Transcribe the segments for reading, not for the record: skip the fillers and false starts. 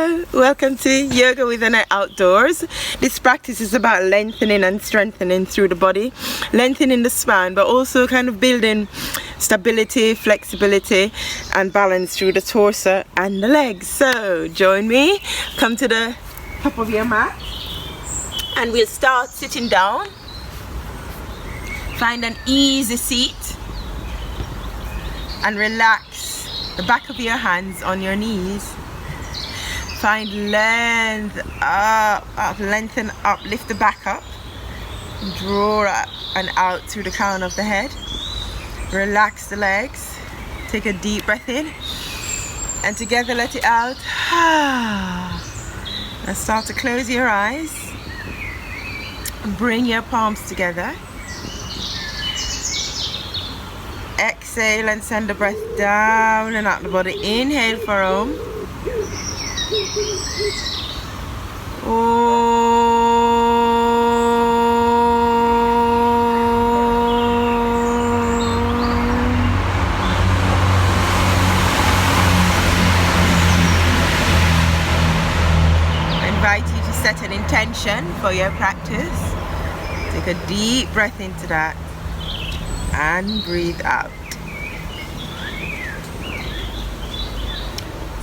Hello, welcome to Yoga with Annet Outdoors. This practice is about lengthening and strengthening through the body, lengthening the spine, but also kind of building stability, flexibility and balance through the torso and the legs. So join me, come to the top of your mat and we'll start sitting down. Find an easy seat and relax the back of your hands on your knees. Find length up, lengthen up, lift the back up, draw up and out through the crown of the head. Relax the legs, take a deep breath in and together let it out. Now start to close your eyes and bring your palms together. Exhale and send the breath down and out the body. Inhale for Om. I invite you to set an intention for your practice. Take a deep breath into that and breathe out.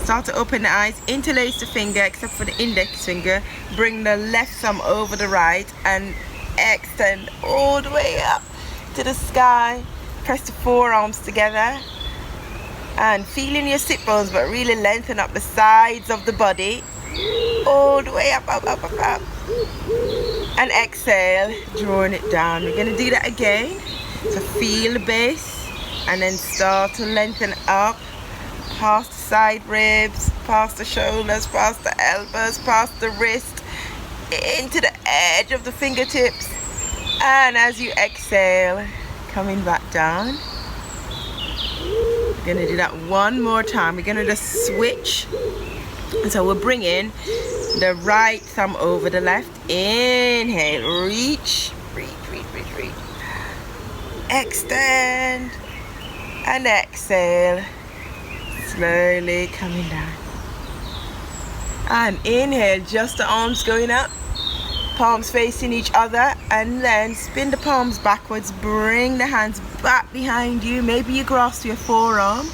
Start to open the eyes, interlace the finger except for the index finger. Bring the left thumb over the right and extend all the way up to the sky. Press the forearms together and feel in your sit bones, but really lengthen up the sides of the body. All the way up, up, up, up, up. And exhale, drawing it down. We're going to do that again. So feel the base and then start to lengthen up past the side ribs, past the shoulders, past the elbows, past the wrist, into the edge of the fingertips. And as you exhale, coming back down. We're going to do that one more time. We're going to just switch. And so we'll bring in the right thumb over the left. Inhale, reach, breathe, breathe, breathe, breathe. Extend and exhale. Slowly coming down. And inhale, just the arms going up, palms facing each other, and then spin the palms backwards, bring the hands back behind you. Maybe you grasp your forearm,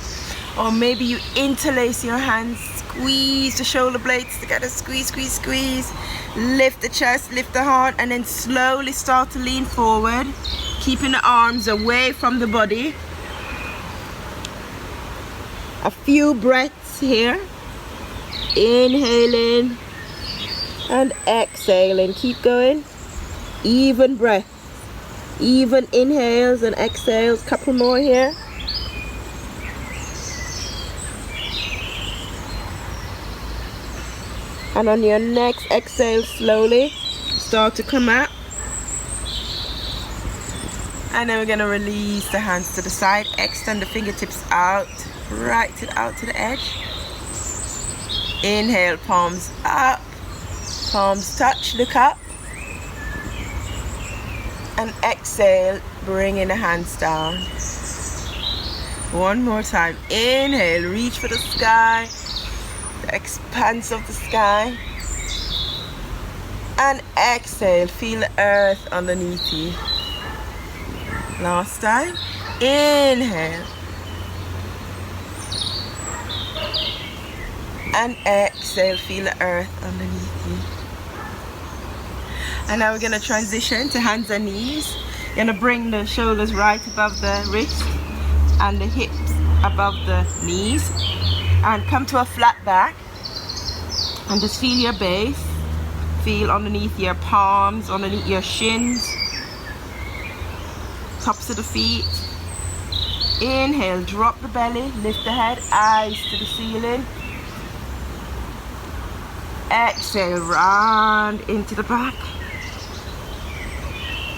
or maybe you interlace your hands, squeeze the shoulder blades together, squeeze, squeeze, squeeze. Lift the chest, lift the heart, and then slowly start to lean forward, keeping the arms away from the body. A few breaths here. Inhaling and exhaling. Keep going. Even breath. Even inhales and exhales. Couple more here. And on your next exhale, slowly start to come out. And then we're going to release the hands to the side. Extend the fingertips out. Right out to the edge. Inhale, palms up, palms touch, look up. And exhale, bringing the hands down. One more time. Inhale, reach for the sky, the expanse of the sky. And exhale, feel the earth underneath you. Last time. Inhale. And exhale, feel the earth underneath you. And now we're going to transition to hands and knees. You're going to bring the shoulders right above the wrist and the hips above the knees. And come to a flat back. And just feel your base. Feel underneath your palms, underneath your shins. Tops of the feet. Inhale, drop the belly, lift the head, eyes to the ceiling. Exhale, round into the back.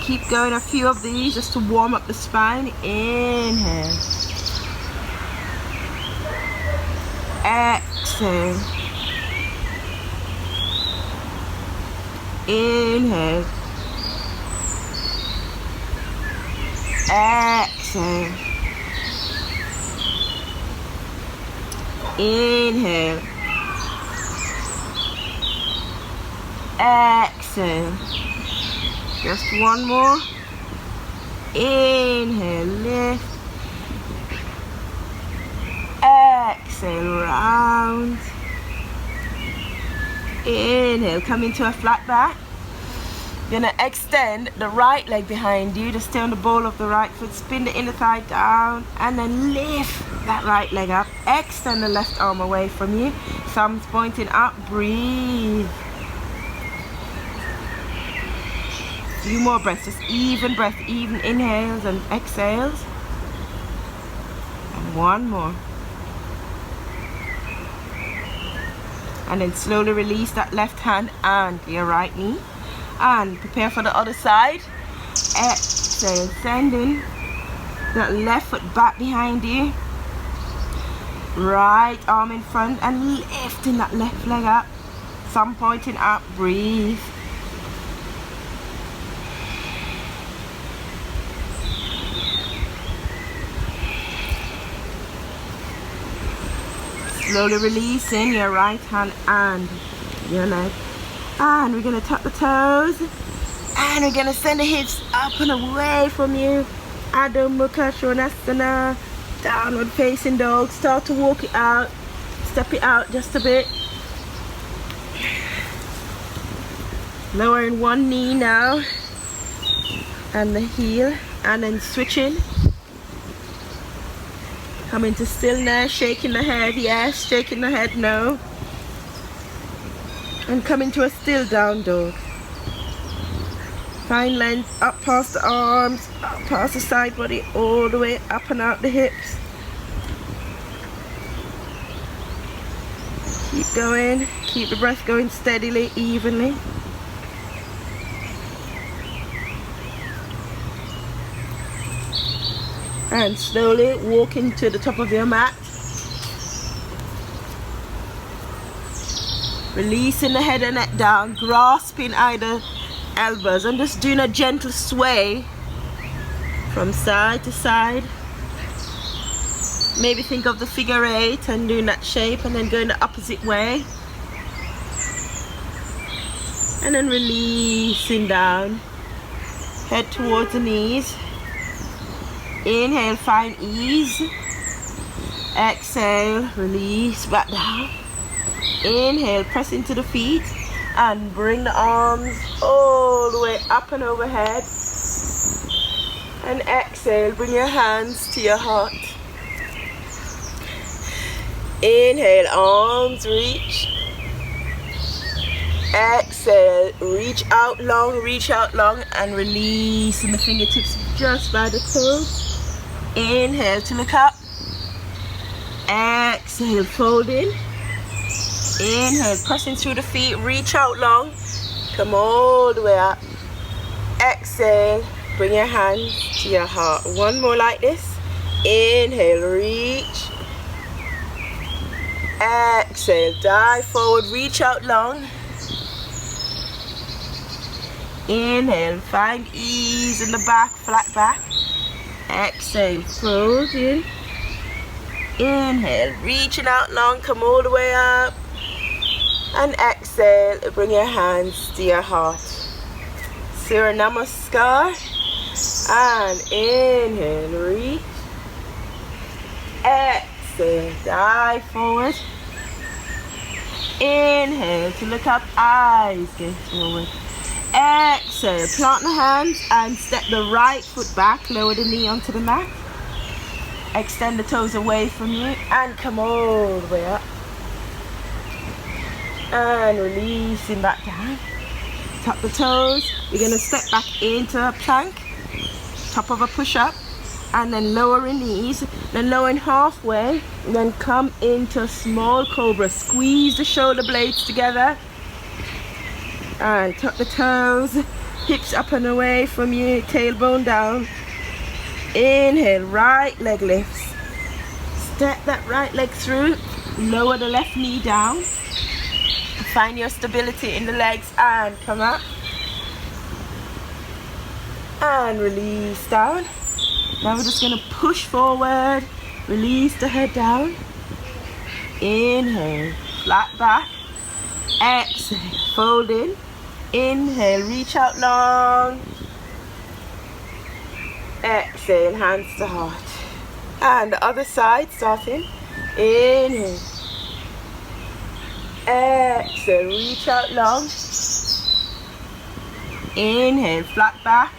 Keep going, a few of these just to warm up the spine. Inhale. Exhale. Inhale. Exhale. Inhale. exhale. Just one more. Inhale, lift. Exhale, round. Inhale, come into a flat back. You're gonna extend the right leg behind you. Just stay on the ball of the right foot. Spin the inner thigh down and then lift that right leg up. Extend the left arm away from you. Thumbs pointing up. Breathe. Few more breaths. Just even breath. Even inhales and exhales. And one more. And then slowly release that left hand and your right knee. And prepare for the other side. Exhale, sending that left foot back behind you. Right arm in front and lifting that left leg up. Thumb pointing up, breathe. Slowly releasing your right hand and your leg. And we're going to tuck the toes. And we're going to send the hips up and away from you. Adho Mukha Svanasana. Downward facing dog. Start to walk it out. Step it out just a bit. Lowering one knee now. And the heel. And then switching. Coming to stillness. Shaking the head. Yes. Shaking the head. No. And come into a still down dog. Find length up past the arms, up past the side body, all the way up and out the hips. Keep going, keep the breath going steadily, evenly. And slowly walking to the top of your mat. Releasing the head and neck down, grasping either elbows and just doing a gentle sway from side to side. Maybe think of the figure 8 and doing that shape and then going the opposite way. And then releasing down. Head towards the knees. Inhale, find ease. Exhale, release back down. Inhale, press into the feet and bring the arms all the way up and overhead. And exhale, bring your hands to your heart. Inhale, arms reach. Exhale, reach out long and releasing the fingertips just by the toes. Inhale to look up. Exhale, fold in. Inhale, pressing through the feet, reach out long, come all the way up. Exhale, bring your hands to your heart. One more like this. Inhale, reach. Exhale, dive forward, reach out long. Inhale, find ease in the back, flat back. Exhale, fold in. Inhale, reaching out long, come all the way up. And exhale, bring your hands to your heart. Surya Namaskar. And inhale, reach. Exhale, dive forward. Inhale to look up, eyes gaze forward. Exhale, plant the hands and step the right foot back, lower the knee onto the mat. Extend the toes away from you and come all the way up. And releasing back down. Tuck the toes. We're going to step back into a plank, top of a push-up, and then lowering knees, then lowering halfway, and then come into a small cobra. Squeeze the shoulder blades together and tuck the toes, hips up and away from you, tailbone down. Inhale, right leg lifts. Step that right leg through, lower the left knee down. Find your stability in the legs and come up. And release down. Now we're just going to push forward, release the head down. Inhale, flat back. Exhale, fold in. Inhale, reach out long. Exhale, hands to heart. And the other side, starting. Inhale. Exhale, reach out long. Inhale, flat back.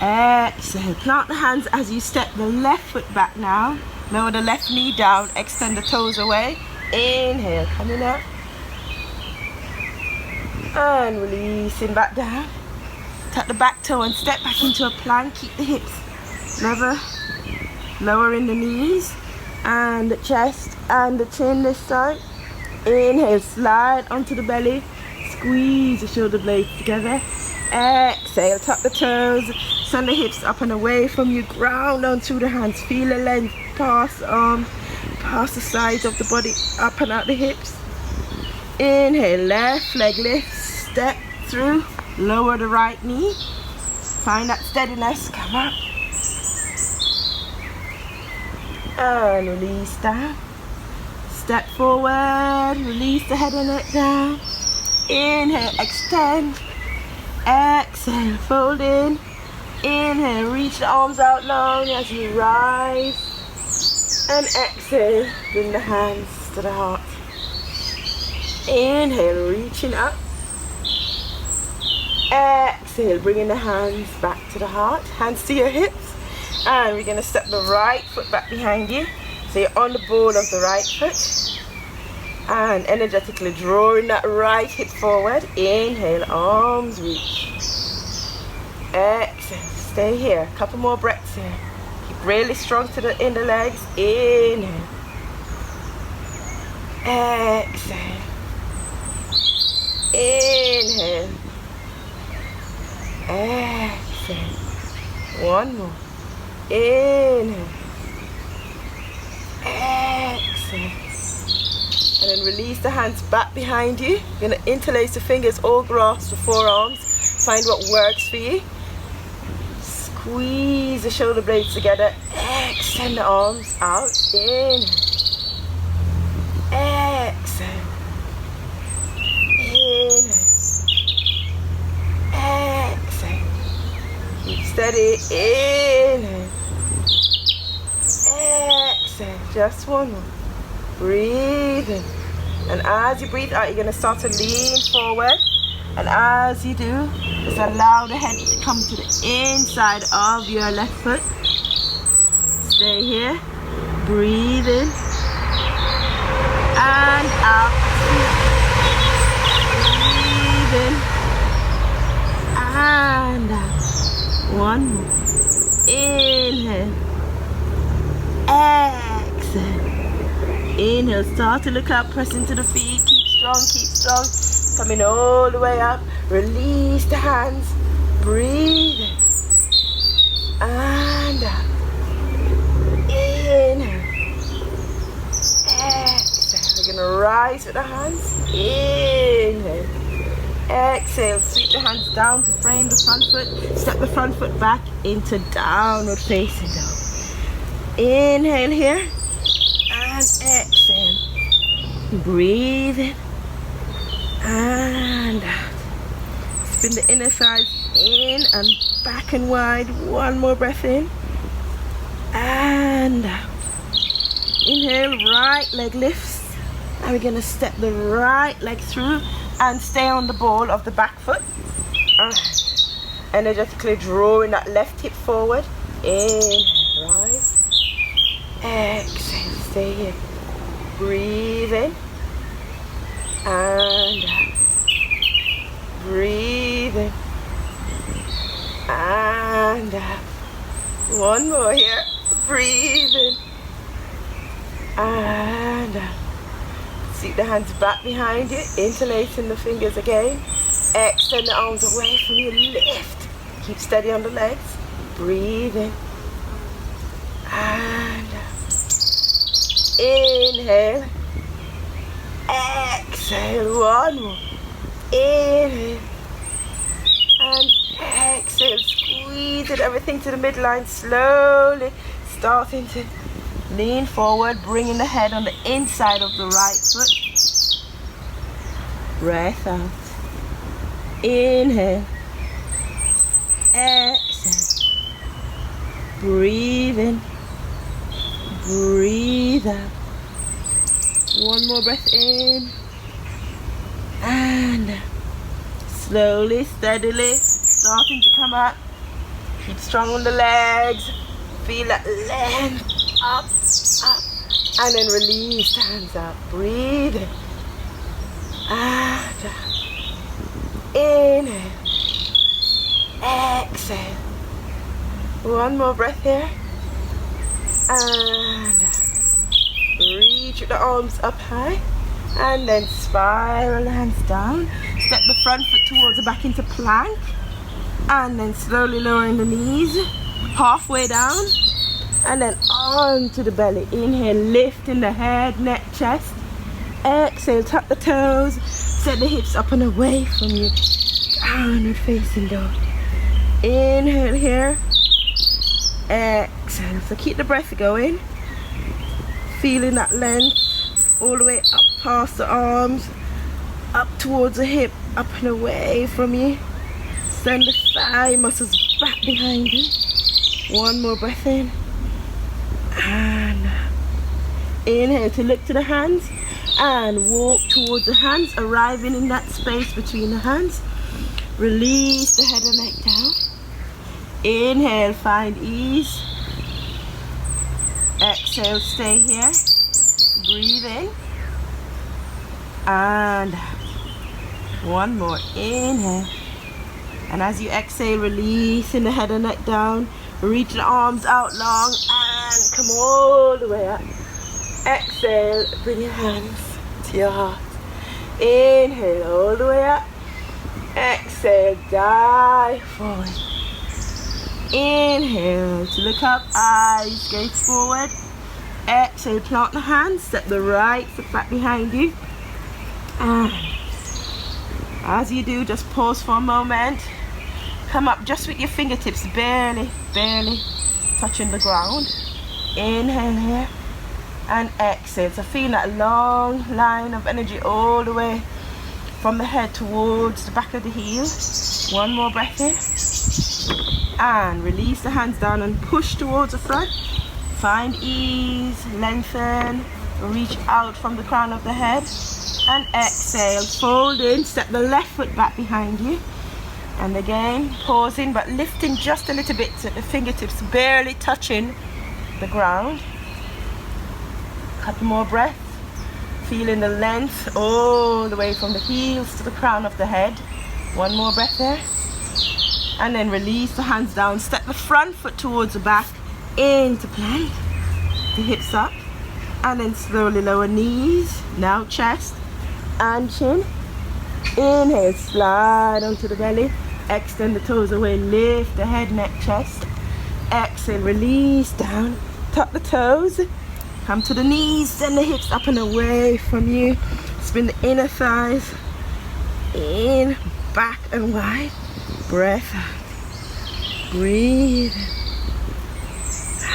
Exhale, plant the hands as you step the left foot back now. Lower the left knee down, extend the toes away. Inhale, coming up. And releasing back down. Tuck the back toe and step back into a plank. Keep the hips level, lowering the knees and the chest and the chin this side. Inhale, slide onto the belly. Squeeze the shoulder blades together. Exhale, tuck the toes, send the hips up and away from you. Ground on through the hands. Feel the length past the arms, past the sides of the body, up and out the hips. Inhale, left leg lift, step through, lower the right knee. Find that steadiness, come up. And release down. Step forward, release the head and neck down. Inhale, extend. Exhale, fold in. Inhale, reach the arms out long as you rise. And exhale, bring the hands to the heart. Inhale, reaching up. Exhale, bringing the hands back to the heart. Hands to your hips. And we're going to step the right foot back behind you. So you're on the ball of the right foot. And energetically drawing that right hip forward. Inhale, arms reach. Exhale, stay here. A couple more breaths here. Keep really strong in the legs. Inhale. Exhale. Inhale. Exhale. One more. Inhale. Exhale. And then release the hands back behind you. You're going to interlace the fingers or grasp the forearms. Find what works for you. Squeeze the shoulder blades together. Extend the arms out. Inhale. Exhale. Inhale. Exhale. Keep steady. Inhale. Exhale. Just one more. Breathe in. And as you breathe out, you're going to start to lean forward. And as you do, just allow the head to come to the inside of your left foot. Stay here. Breathe in. And out. Breathe in. And out. One more. Inhale. Exhale. Inhale, start to look up, press into the feet, keep strong, coming all the way up, release the hands, breathe in, and out, inhale, exhale, we're going to rise with the hands, inhale, exhale, sweep the hands down to frame the front foot, step the front foot back into downward facing dog. Inhale here. And exhale. Breathe in and out. Spin the inner thighs in and back and wide. One more breath in and out. Inhale, right leg lifts. And we're going to step the right leg through and stay on the ball of the back foot. And energetically drawing that left hip forward. Inhale, rise. Exhale, stay here. Breathe in and out. Breathe in and out. One more here. Breathe in and out. Seat the hands back behind you, interlacing the fingers again. Extend the arms away from you. Lift. Keep steady on the legs. Breathe in and out. Inhale. Exhale. One more. Inhale. And exhale. Squeeze it everything to the midline. Slowly starting to lean forward, bringing the head on the inside of the right foot. Breath out. Inhale. Exhale. Breathe in. Breathe out. One more breath in. And out. Slowly, steadily, starting to come up. Keep strong on the legs. Feel that length. Up, up. And then release the hands out. Breathe in. And out. Inhale. Exhale. One more breath here. And out. Reach the arms up high. And then spiral the hands down. Step the front foot towards the back into plank. And then slowly lowering the knees. Halfway down. And then onto the belly. Inhale, lifting the head, neck, chest. Exhale, tuck the toes. Set the hips up and away from you. Downward facing dog. Inhale here. Exhale. So keep the breath going. Feeling that length all the way up past the arms, up towards the hip, up and away from you. Send the thigh muscles back behind you. One more breath in. And inhale to look to the hands and walk towards the hands, arriving in that space between the hands. Release the head and neck down. Inhale, find ease. Exhale, stay here. Breathing. And one more. Inhale. And as you exhale, releasing the head and neck down. Reach the arms out long and come all the way up. Exhale, bring your hands to your heart. Inhale, all the way up. Exhale, dive forward. Inhale to look up, eyes gaze forward. Exhale, plant the hands, step the right foot back behind you. And as you do, just pause for a moment. Come up just with your fingertips, barely touching the ground. Inhale here and exhale. So feel that long line of energy all the way from the head towards the back of the heel. One more breath in. And release the hands down and push towards the front. Find ease, lengthen, reach out from the crown of the head. And exhale, fold in, step the left foot back behind you. And again, pausing but lifting just a little bit so the fingertips barely touching the ground. Couple more breaths. Feeling the length all the way from the heels to the crown of the head. One more breath there. And then release the hands down. Step the front foot towards the back into plank. The hips up. And then slowly lower knees. Now chest and chin. Inhale, slide onto the belly. Extend the toes away. Lift the head, neck, chest. Exhale, release down. Tuck the toes. Come to the knees. Send the hips up and away from you. Spin the inner thighs. In, back and wide. Breath out. Breathe.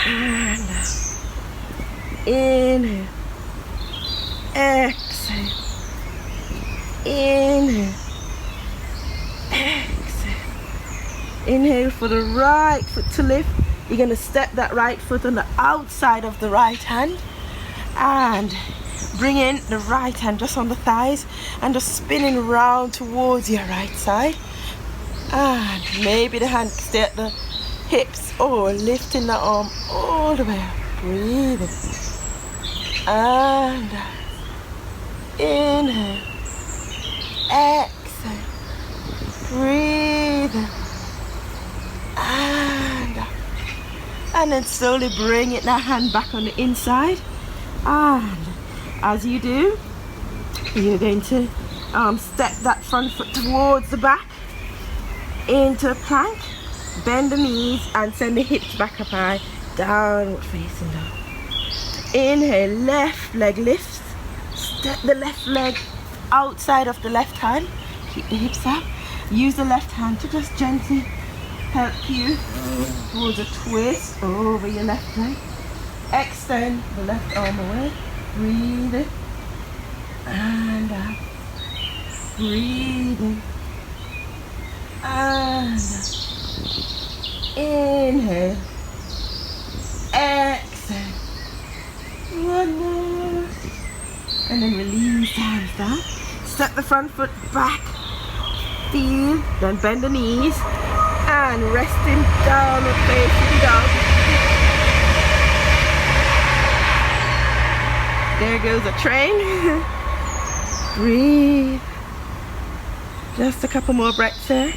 And out. Inhale. Exhale. Inhale. Exhale. Inhale for the right foot to lift. You're going to step that right foot on the outside of the right hand. And bring in the right hand just on the thighs. And just spinning around towards your right side. And maybe the hand stay at the hips or lifting the arm all the way up. Breathing. And out. Inhale. Exhale. Breathe. And out. And then slowly bring it, that hand back on the inside. And as you do, you're going to step that front foot towards the back into a plank. Bend the knees and send the hips back up high. Downward facing dog. Inhale, left leg lifts. Step the left leg outside of the left hand. Keep the hips up. Use the left hand to just gently help you towards a twist over your left leg. Extend the left arm away. Breathe in. And out. Breathe in. and inhale, exhale, one more, and then release the hands down. Step the front foot back, feel, then bend the knees, and resting down with facing dog. There goes a train. Breathe. Just a couple more breaths there.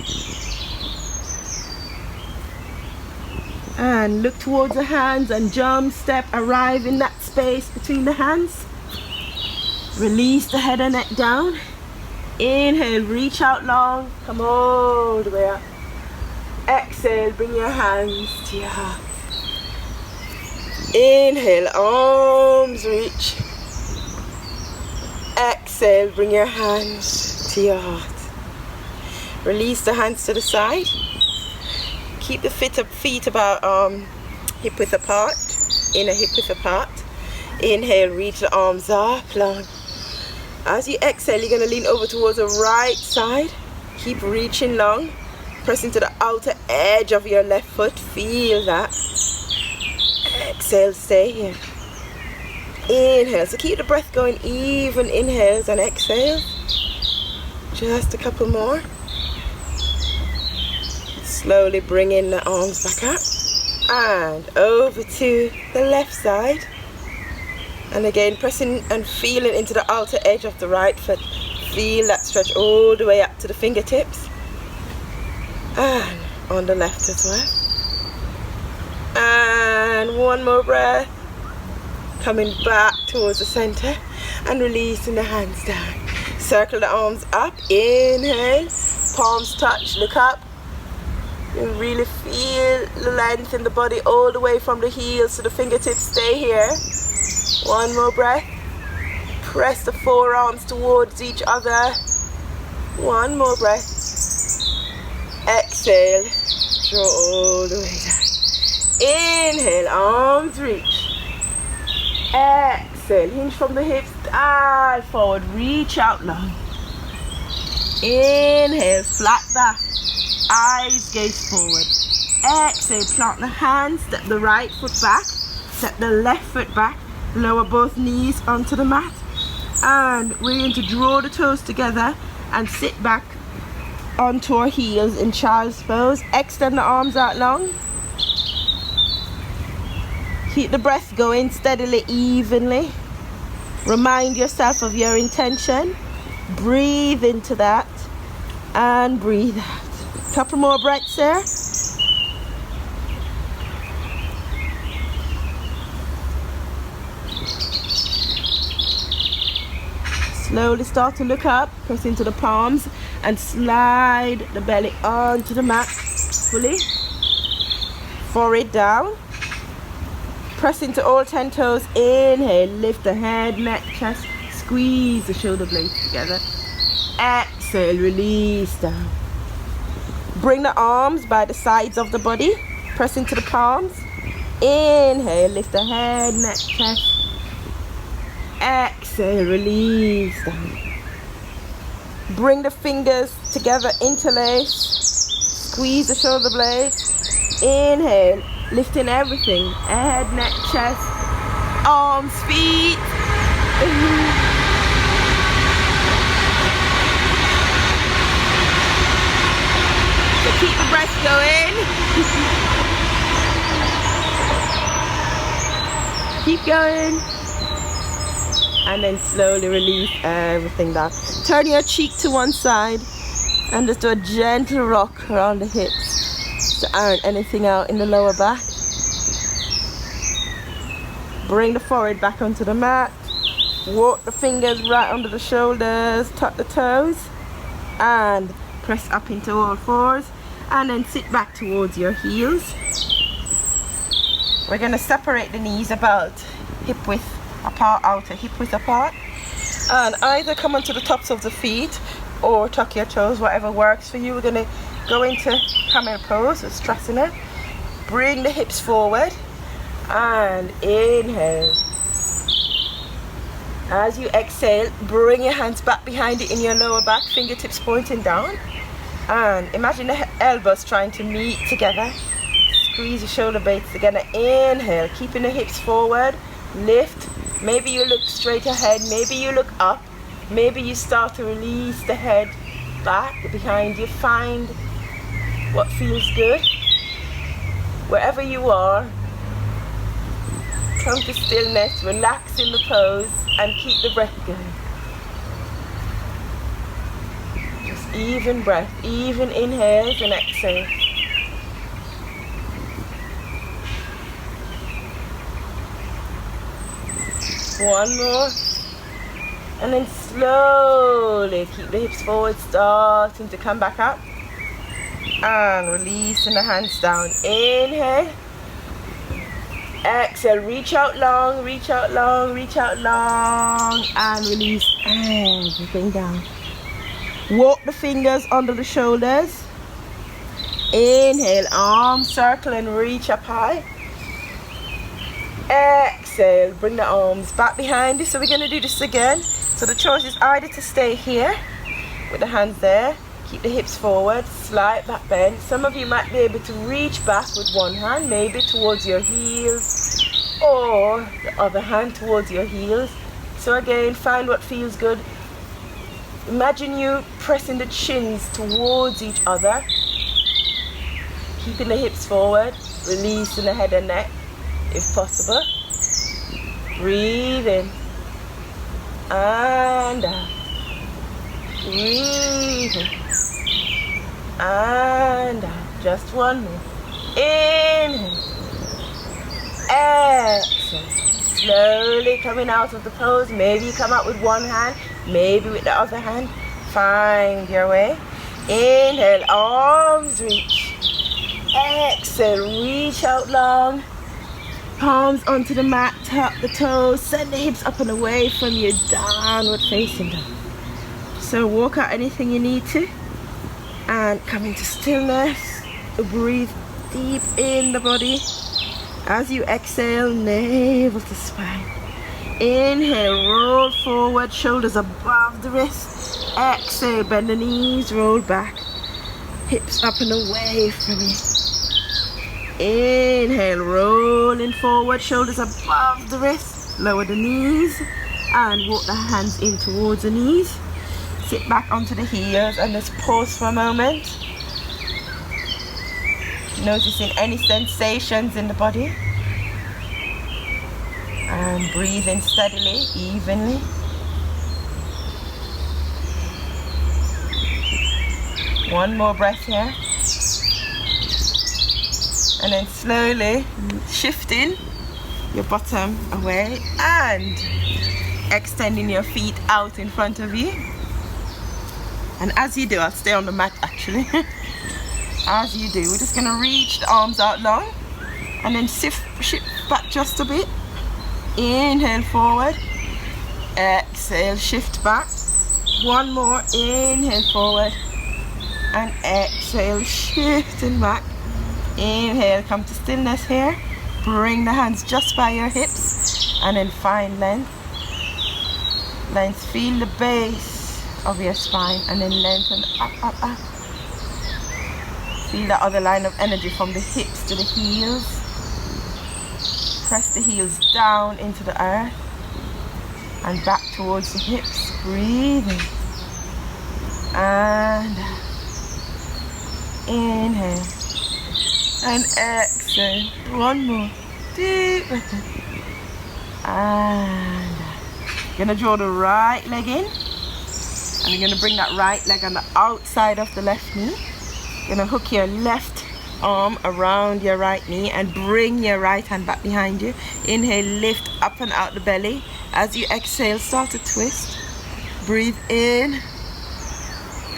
And look towards the hands and jump, step, arrive in that space between the hands. Release the head and neck down. Inhale, reach out long, come all the way up. Exhale, bring your hands to your heart. Inhale, arms reach. Exhale, bring your hands to your heart. Release the hands to the side. Keep the feet about hip width apart. Inner hip width apart. Inhale, reach the arms up long. As you exhale, you're going to lean over towards the right side. Keep reaching long. Press into the outer edge of your left foot. Feel that. Exhale, stay here. Inhale. So keep the breath going, even inhales and exhales. Just a couple more. Slowly bring in the arms back up. And over to the left side. And again, pressing and feeling into the outer edge of the right foot. Feel that stretch all the way up to the fingertips. And on the left as well. And one more breath. Coming back towards the center. And releasing the hands down. Circle the arms up. Inhale. Palms touch. Look up. You really feel the length in the body all the way from the heels to the fingertips. Stay here. One more breath. Press the forearms towards each other. One more breath. Exhale. Draw all the way down. Inhale, arms reach. Exhale, hinge from the hips, dive forward, reach out long. Inhale, flat back, eyes gaze forward. Exhale, plant the hands, step the right foot back, step the left foot back, lower both knees onto the mat. And we're going to draw the toes together and sit back onto our heels in child's pose. Extend the arms out long. Keep the breath going steadily, evenly. Remind yourself of your intention. Breathe into that and breathe out. Couple more breaths there. Slowly start to look up, press into the palms and slide the belly onto the mat fully. Forehead down. Press into all 10 toes. Inhale, lift the head, neck, chest, squeeze the shoulder blades together. Exhale, release down. Bring the arms by the sides of the body. Press into the palms. Inhale, lift the head, neck, chest. Exhale, release down. Bring the fingers together, interlace. Squeeze the shoulder blades. Inhale, lifting everything. Head, neck, chest, arms, feet. So keep the breath going. Keep going. And then slowly release everything down. Turn your cheek to one side and just do a gentle rock around the hips to iron anything out in the lower back. Bring the forehead back onto the mat. Walk the fingers right under the shoulders, tuck the toes, and press up into all fours. And then sit back towards your heels. We're going to separate the knees about hip width apart, outer hip width apart, and either come onto the tops of the feet or tuck your toes, whatever works for you. We're going to go into camel pose with Strasana. Bring the hips forward and inhale. As you exhale, bring your hands back behind it in your lower back, fingertips pointing down, And imagine the elbows trying to meet together. Squeeze your shoulder blades together. Inhale, keeping the hips forward. Lift. Maybe you look straight ahead. Maybe you look up. Maybe you start to release the head back behind you. Find what feels good. Wherever you are, come to stillness, relax in the pose, and keep the breath going. Just even breath, even inhales and exhales. One more. And then slowly keep the hips forward, starting to come back up. And releasing the hands down. Inhale. Exhale, reach out long, reach out long, reach out long. And release everything down. Walk the fingers under the shoulders. Inhale, arm circle and reach up high. Exhale, bring the arms back behind you. So we're going to do this again. So the choice is either to stay here with the hands there, keep the hips forward, slight back bend. Some of you might be able to reach back with one hand, maybe towards your heels, or the other hand towards your heels. So again, find what feels good. Imagine you pressing the chins towards each other, keeping the hips forward, releasing the head and neck if possible. Breathe in and out. Breathe in and out. Just one more. Inhale. Exhale. Slowly coming out of the pose. Maybe you come out with one hand, maybe with the other hand. Find your way. Inhale, arms reach. Exhale, reach out long. Palms onto the mat, tap the toes, send the hips up and away from you, downward facing dog. So walk out anything you need to and come into stillness. Breathe deep in the body. As you exhale, navel to spine. Inhale, roll forward, shoulders above the wrists. Exhale, bend the knees, roll back. Hips up and away from you. Inhale, rolling forward, shoulders above the wrists, lower the knees and walk the hands in towards the knees. Sit back onto the heels and just pause for a moment. Noticing any sensations in the body. And breathe in steadily, evenly. One more breath here. And then slowly shifting your bottom away and extending your feet out in front of you. And as you do, I'll stay on the mat actually. As you do, we're just going to reach the arms out long and then shift back just a bit. Inhale forward. Exhale, shift back. One more. Inhale forward. And exhale, shifting back. Inhale, come to stillness here. Bring the hands just by your hips and then find length. Length, feel the base of your spine and then lengthen up, up, up. Feel the other line of energy from the hips to the heels. Press the heels down into the earth and back towards the hips. Breathing. And inhale. And exhale. One more. Deep breath in. And you're going to draw the right leg in. And you're going to bring that right leg on the outside of the left knee. You're going to hook your left arm around your right knee and bring your right hand back behind you. Inhale, lift up and out the belly. As you exhale, start to twist. Breathe in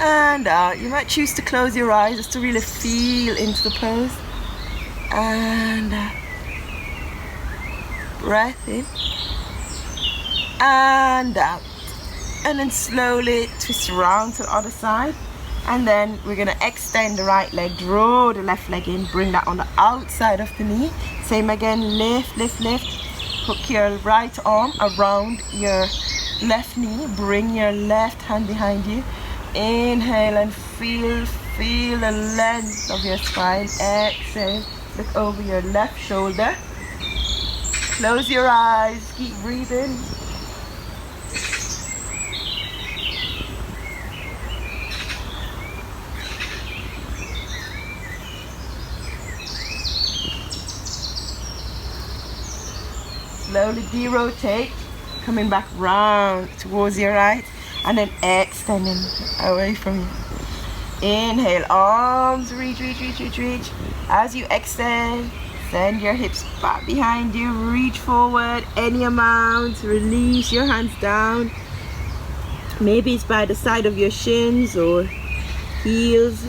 and out. You might choose to close your eyes just to really feel into the pose. And out. Breath in and out. And then slowly twist around to the other side. And then we're going to extend the right leg, draw the left leg in, bring that on the outside of the knee. Same again, lift, lift, lift. Hook your right arm around your left knee, bring your left hand behind you. Inhale and feel Feel the length of your spine. Exhale. Look over your left shoulder. Close your eyes. Keep breathing. Slowly derotate, coming back round towards your right, and then extending away from you. Inhale, arms reach. As you extend, send your hips back behind you, reach forward any amount, release your hands down. Maybe it's by the side of your shins or heels.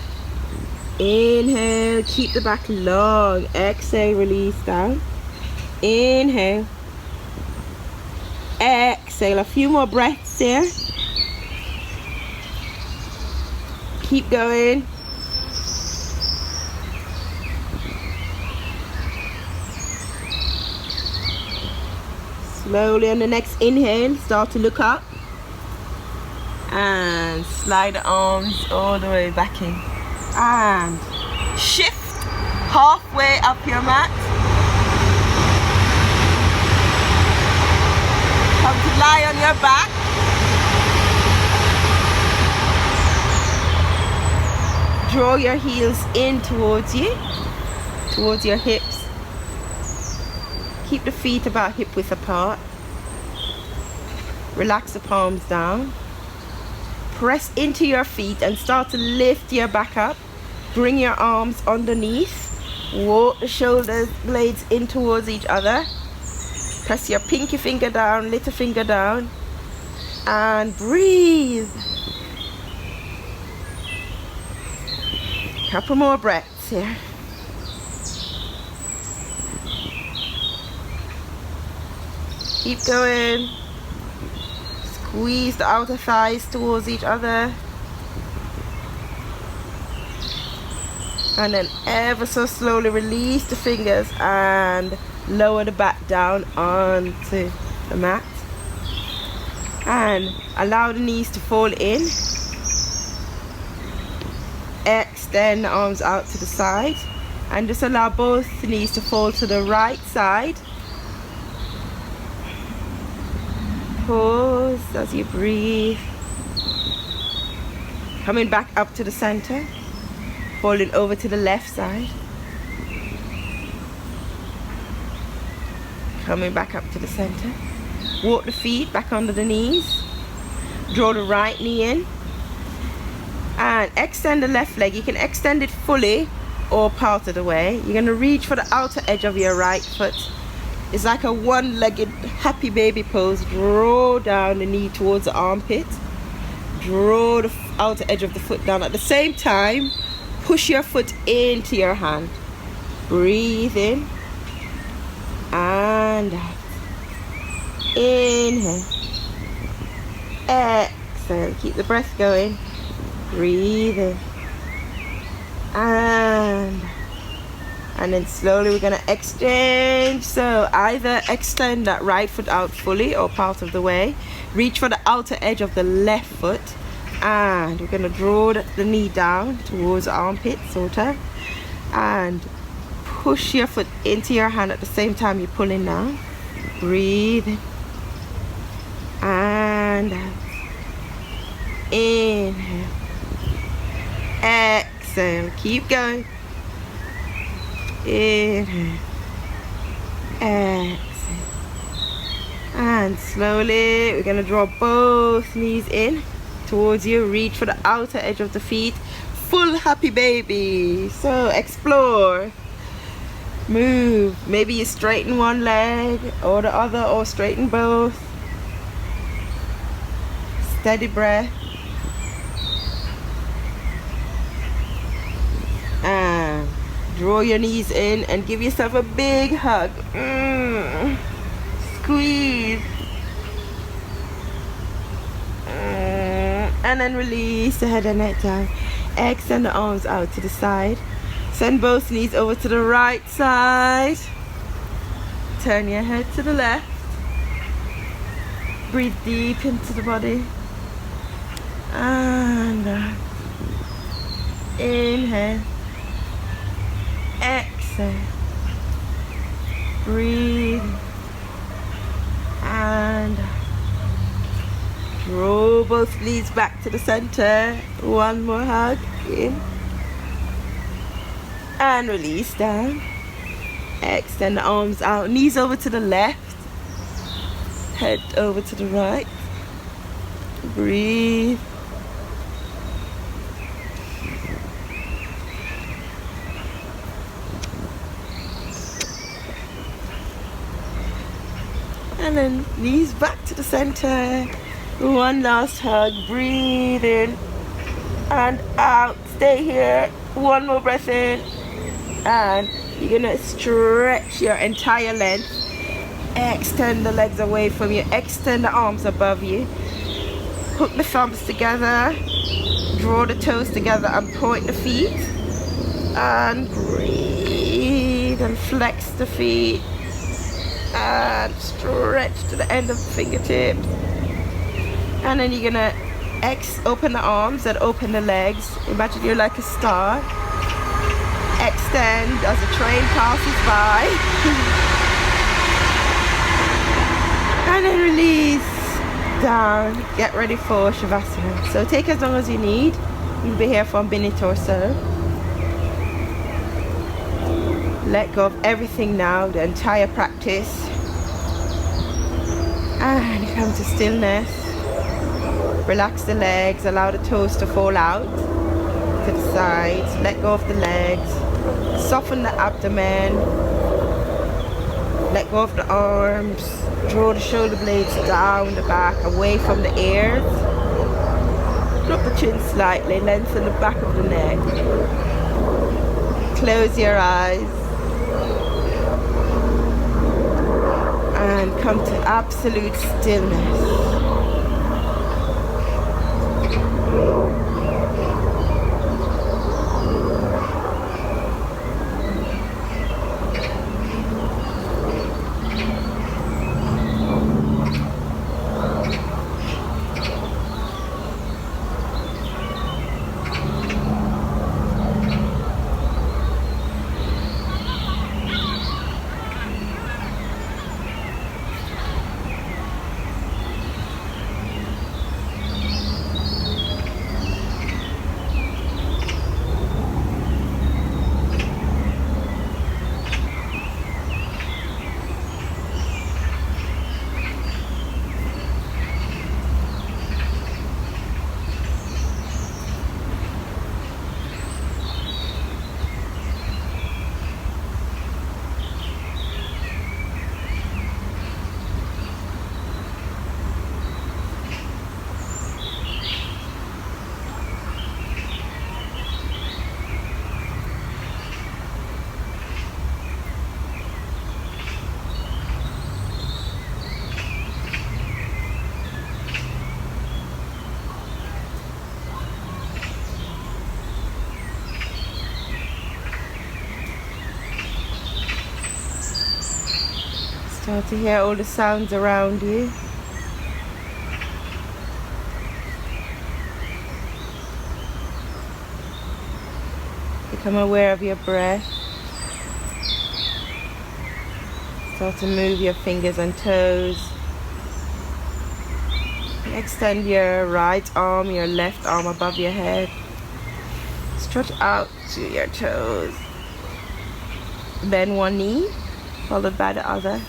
Inhale, keep the back long. Exhale, release down. Inhale. Exhale, a few more breaths here. Keep going. Slowly on the next inhale, start to look up. And slide the arms all the way back in. And shift halfway up your mat. Come to lie on your back. Draw your heels in towards you, towards your hips. Keep the feet about hip width apart. Relax the palms down. Press into your feet and start to lift your back up. Bring your arms underneath. Walk the shoulder blades in towards each other. Press your pinky finger down, little finger down, and breathe. Couple more breaths here. Keep going. Squeeze the outer thighs towards each other. And then ever so slowly release the fingers and lower the back down onto the mat. And allow the knees to fall in. Extend the arms out to the side. And just allow both knees to fall to the right side. Pause as you breathe. Coming back up to the center. Falling over to the left side. Coming back up to the center. Walk the feet back under the knees. Draw the right knee in. And extend the left leg. You can extend it fully or part of the way. You're going to reach for the outer edge of your right foot. It's like a one-legged happy baby pose. Draw down the knee towards the armpit. Draw the outer edge of the foot down. At the same time, push your foot into your hand. Breathe in. And out. Inhale. Exhale. Keep the breath going. Breathe in. And then slowly we're going to exchange. So either extend that right foot out fully or part of the way. Reach for the outer edge of the left foot. And we're going to draw the knee down towards the armpit, sort of. And push your foot into your hand at the same time you're pulling down. Breathe in. And out. Inhale. Exhale. Keep going. Inhale. Exhale. And slowly we're going to draw both knees in towards you. Reach for the outer edge of the feet. Full happy baby. So explore. Move. Maybe you straighten one leg or the other, or straighten both. Steady breath. And draw your knees in and give yourself a big hug. Squeeze. And then release the head and neck down. Extend the arms out to the side. Send both knees over to the right side. Turn your head to the left. Breathe deep into the body. And Inhale. Exhale. Breathe. And draw both knees back to the center. One more hug. In. And release down. Extend the arms out. Knees over to the left. Head over to the right. Breathe. And then knees back to the center. One last hug. Breathe in and out. Stay here. One more breath in. And you're gonna stretch your entire length. Extend the legs away from you. Extend the arms above you. Hook the thumbs together. Draw the toes together and point the feet. And breathe and flex the feet. And stretch to the end of the fingertips. And then you're gonna open the arms and open the legs. Imagine you're like a star. Extend as the train passes by. And then release down. Get ready for Shavasana. So take as long as you need. You'll be here for a minute or so. Let go of everything now, the entire practice. And you come to stillness. Relax the legs, allow the toes to fall out to the sides. Let go of the legs. Soften the abdomen. Let go of the arms. Draw the shoulder blades down the back, away from the ears. Drop the chin slightly, lengthen the back of the neck. Close your eyes. And come to absolute stillness. Start to hear all the sounds around you. Become aware of your breath. Start to move your fingers and toes. Extend your right arm, your left arm above your head. Stretch out to your toes. Bend one knee, followed by the other.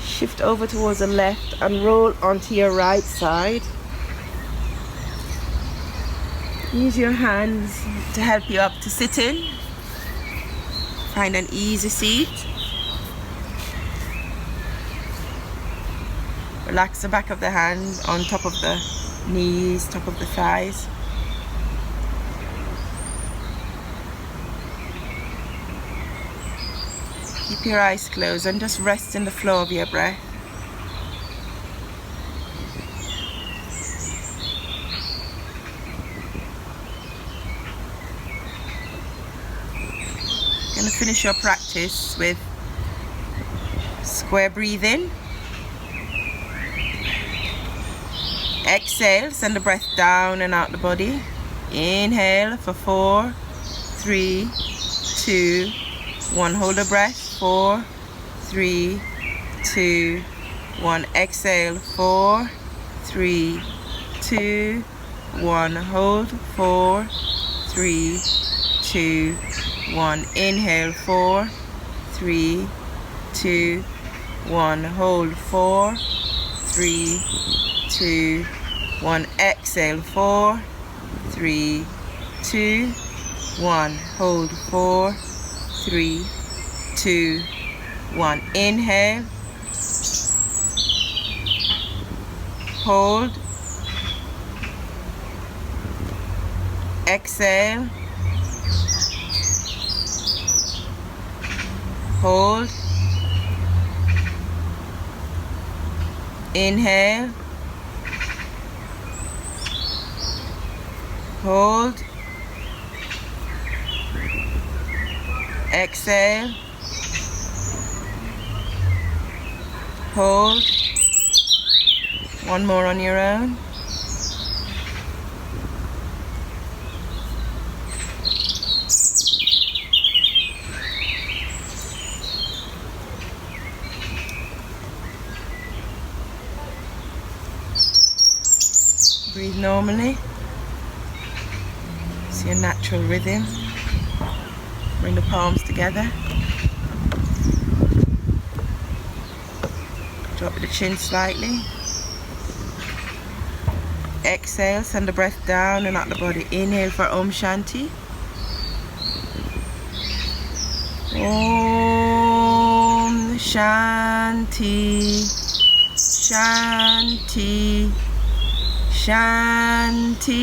Shift over towards the left and roll onto your right side. Use your hands to help you up to sit in. Find an easy seat. Relax the back of the hand on top of the knees, top of the thighs. Keep your eyes closed and just rest in the flow of your breath. You're going to finish your practice with square breathing. Exhale, send the breath down and out the body. Inhale for 4, 3, 2, 1. Hold the breath. 4, 3, 2, 1. Exhale. 4, 3, 2, 1. Hold. 4, 3, 2, 1. Inhale. 4, 3, 2, 1. Hold. 4, 3, 2, 1. Exhale. 4, 3, 2, 1. Hold. 4, 3, 2, 1. Inhale. Hold. Exhale. Hold. Inhale. Hold. Exhale. Hold. One more on your own. Breathe normally. It's your natural rhythm. Bring the palms together. Drop the chin slightly. Exhale, send the breath down and out the body. Inhale for Om Shanti. Om Shanti, Shanti, Shanti.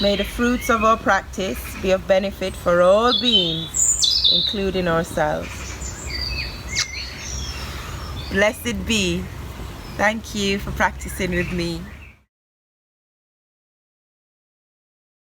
May the fruits of our practice be of benefit for all beings, including ourselves. Blessed be. Thank you for practicing with me.